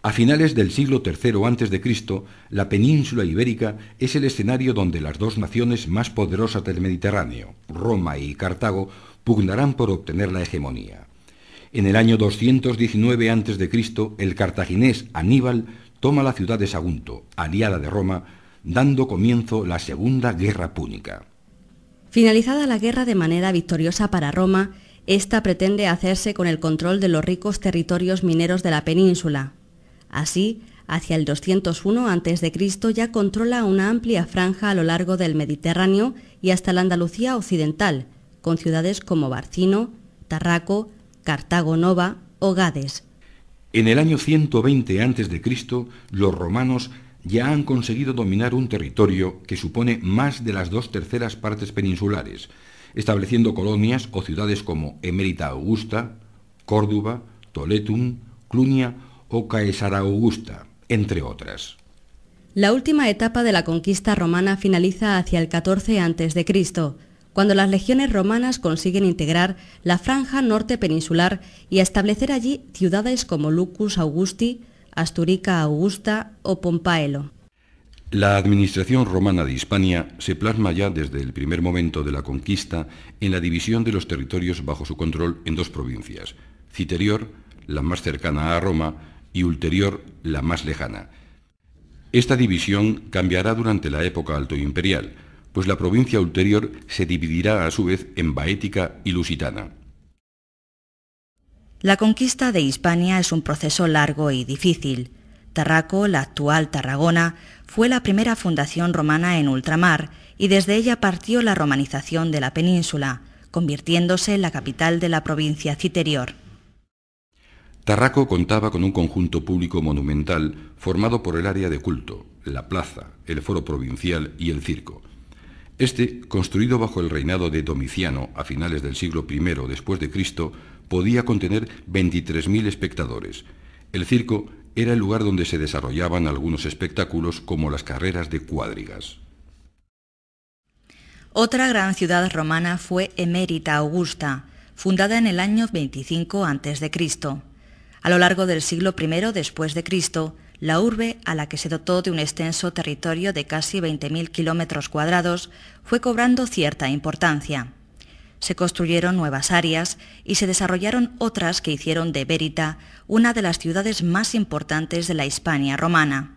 A finales del siglo III a.C., la península ibérica es el escenario donde las dos naciones más poderosas del Mediterráneo, Roma y Cartago, pugnarán por obtener la hegemonía. En el año 219 a.C., el cartaginés Aníbal toma la ciudad de Sagunto, aliada de Roma, dando comienzo la Segunda Guerra Púnica. Finalizada la guerra de manera victoriosa para Roma, esta pretende hacerse con el control de los ricos territorios mineros de la península. Así, hacia el 201 a.C. ya controla una amplia franja a lo largo del Mediterráneo y hasta la Andalucía occidental, con ciudades como Barcino, Tarraco, Cartago Nova o Gades. En el año 120 a.C., los romanos ya han conseguido dominar un territorio que supone más de las 2/3 partes peninsulares, estableciendo colonias o ciudades como Emérita Augusta, Córdoba, Toletum, Clunia o Caesarea Augusta, entre otras. La última etapa de la conquista romana finaliza hacia el 14 a.C., cuando las legiones romanas consiguen integrar la franja norte peninsular y establecer allí ciudades como Lucus Augusti, Asturica Augusta o Pompaelo. La administración romana de Hispania se plasma ya desde el primer momento de la conquista en la división de los territorios bajo su control en dos provincias, Citerior, la más cercana a Roma, y Ulterior, la más lejana. Esta división cambiará durante la época altoimperial, pues la provincia ulterior se dividirá a su vez en Baética y Lusitana. La conquista de Hispania es un proceso largo y difícil. Tarraco, la actual Tarragona, fue la primera fundación romana en ultramar y desde ella partió la romanización de la península, convirtiéndose en la capital de la provincia Citerior. Tarraco contaba con un conjunto público monumental formado por el área de culto, la plaza, el foro provincial y el circo. Este, construido bajo el reinado de Domiciano a finales del siglo I después de Cristo, podía contener 23.000 espectadores. El circo era el lugar donde se desarrollaban algunos espectáculos como las carreras de cuadrigas. Otra gran ciudad romana fue Emérita Augusta, fundada en el año 25 a.C. A lo largo del siglo I después de Cristo, la urbe, a la que se dotó de un extenso territorio de casi 20.000 kilómetros cuadrados, fue cobrando cierta importancia. Se construyeron nuevas áreas y se desarrollaron otras que hicieron de Bérita una de las ciudades más importantes de la Hispania romana.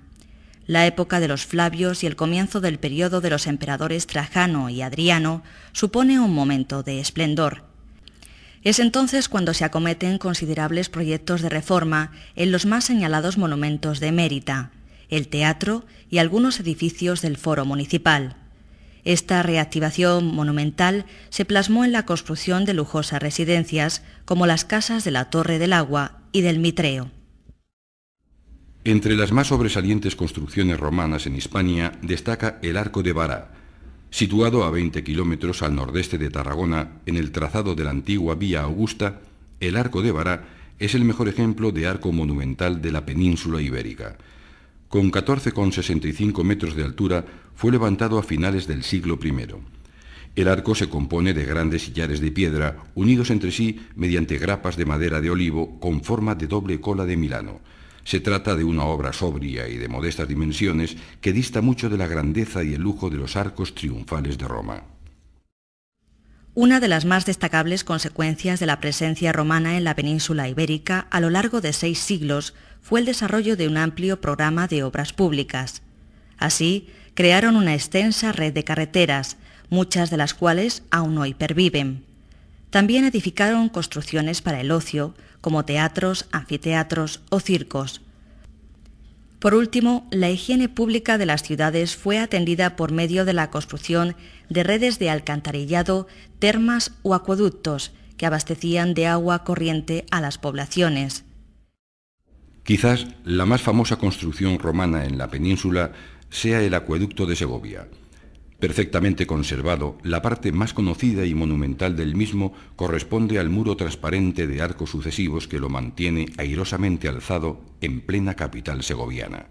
La época de los Flavios y el comienzo del periodo de los emperadores Trajano y Adriano supone un momento de esplendor. Es entonces cuando se acometen considerables proyectos de reforma en los más señalados monumentos de Emérita, el teatro y algunos edificios del foro municipal. Esta reactivación monumental se plasmó en la construcción de lujosas residencias como las casas de la Torre del Agua y del Mitreo. Entre las más sobresalientes construcciones romanas en Hispania destaca el Arco de Bara, situado a 20 kilómetros al nordeste de Tarragona, en el trazado de la antigua Vía Augusta. El Arco de Bara es el mejor ejemplo de arco monumental de la península ibérica. Con 14,65 metros de altura, fue levantado a finales del siglo I. El arco se compone de grandes sillares de piedra, unidos entre sí mediante grapas de madera de olivo con forma de doble cola de Milano. Se trata de una obra sobria y de modestas dimensiones que dista mucho de la grandeza y el lujo de los arcos triunfales de Roma. Una de las más destacables consecuencias de la presencia romana en la península ibérica a lo largo de 6 siglos fue el desarrollo de un amplio programa de obras públicas. Así, crearon una extensa red de carreteras, muchas de las cuales aún hoy perviven. También edificaron construcciones para el ocio, como teatros, anfiteatros o circos. Por último, la higiene pública de las ciudades fue atendida por medio de la construcción de redes de alcantarillado, termas o acueductos que abastecían de agua corriente a las poblaciones. Quizás la más famosa construcción romana en la península sea el acueducto de Segovia. Perfectamente conservado, la parte más conocida y monumental del mismo corresponde al muro transparente de arcos sucesivos que lo mantiene airosamente alzado en plena capital segoviana.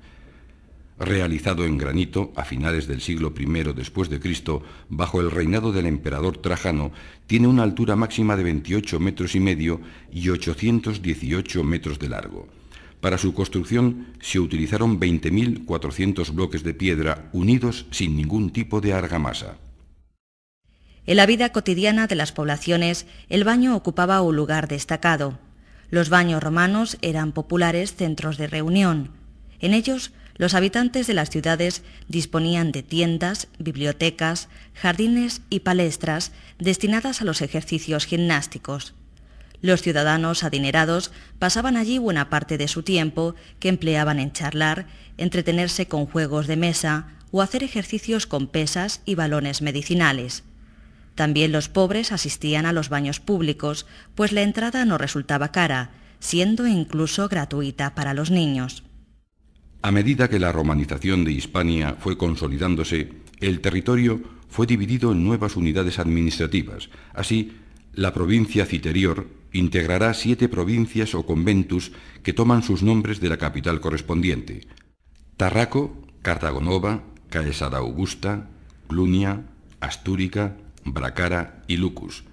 Realizado en granito a finales del siglo I después de Cristo, bajo el reinado del emperador Trajano, tiene una altura máxima de 28,5 metros y 818 metros de largo. Para su construcción se utilizaron 20.400 bloques de piedra unidos sin ningún tipo de argamasa. En la vida cotidiana de las poblaciones, el baño ocupaba un lugar destacado. Los baños romanos eran populares centros de reunión. En ellos, los habitantes de las ciudades disponían de tiendas, bibliotecas, jardines y palestras destinadas a los ejercicios gimnásticos. Los ciudadanos adinerados pasaban allí buena parte de su tiempo que empleaban en charlar, entretenerse con juegos de mesa o hacer ejercicios con pesas y balones medicinales. También los pobres asistían a los baños públicos, pues la entrada no resultaba cara, siendo incluso gratuita para los niños. A medida que la romanización de Hispania fue consolidándose, el territorio fue dividido en nuevas unidades administrativas. Así, la provincia Citerior integrará 7 provincias o conventus que toman sus nombres de la capital correspondiente: Tarraco, Cartagonova, Caesarea Augusta, Clunia, Astúrica, Bracara y Lucus.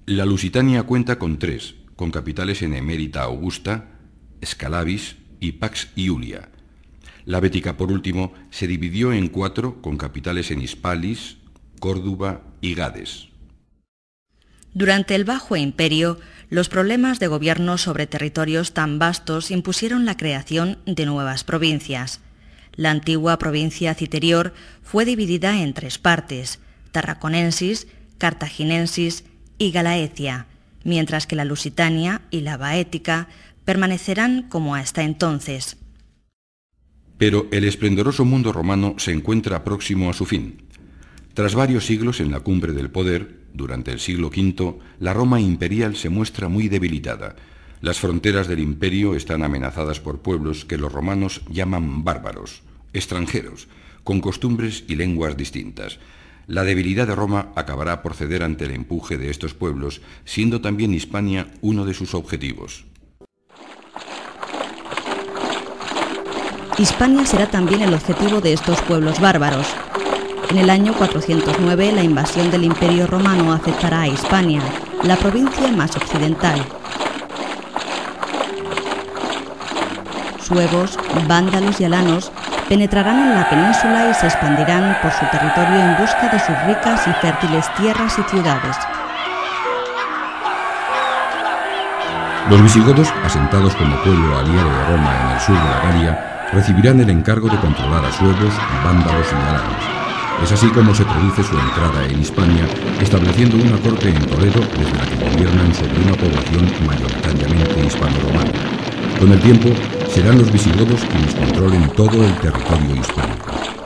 La Lusitania cuenta con 3, con capitales en Emérita Augusta, Scalavis y Pax Iulia. La Bética, por último, se dividió en 4, con capitales en Hispalis, Córdoba y Gades. Durante el Bajo Imperio, los problemas de gobierno sobre territorios tan vastos impusieron la creación de nuevas provincias. La antigua provincia Citerior fue dividida en 3 partes: Tarraconensis, Cartaginensis y Galaecia, mientras que la Lusitania y la Baética permanecerán como hasta entonces. Pero el esplendoroso mundo romano se encuentra próximo a su fin. Tras varios siglos en la cumbre del poder, durante el siglo V, la Roma imperial se muestra muy debilitada. Las fronteras del imperio están amenazadas por pueblos que los romanos llaman bárbaros, extranjeros, con costumbres y lenguas distintas. La debilidad de Roma acabará por ceder ante el empuje de estos pueblos, siendo también Hispania uno de sus objetivos. Hispania será también el objetivo de estos pueblos bárbaros. En el año 409, la invasión del Imperio Romano afectará a Hispania, la provincia más occidental. Suevos, vándalos y alanos penetrarán en la península y se expandirán por su territorio en busca de sus ricas y fértiles tierras y ciudades. Los visigodos, asentados como pueblo aliado de Roma en el sur de la Galia, recibirán el encargo de controlar a suevos, vándalos y alanos. Es así como se produce su entrada en Hispania, estableciendo una corte en Toledo desde la que gobiernan sobre una población mayoritariamente hispano-romana. Con el tiempo, serán los visigodos quienes controlen todo el territorio hispánico.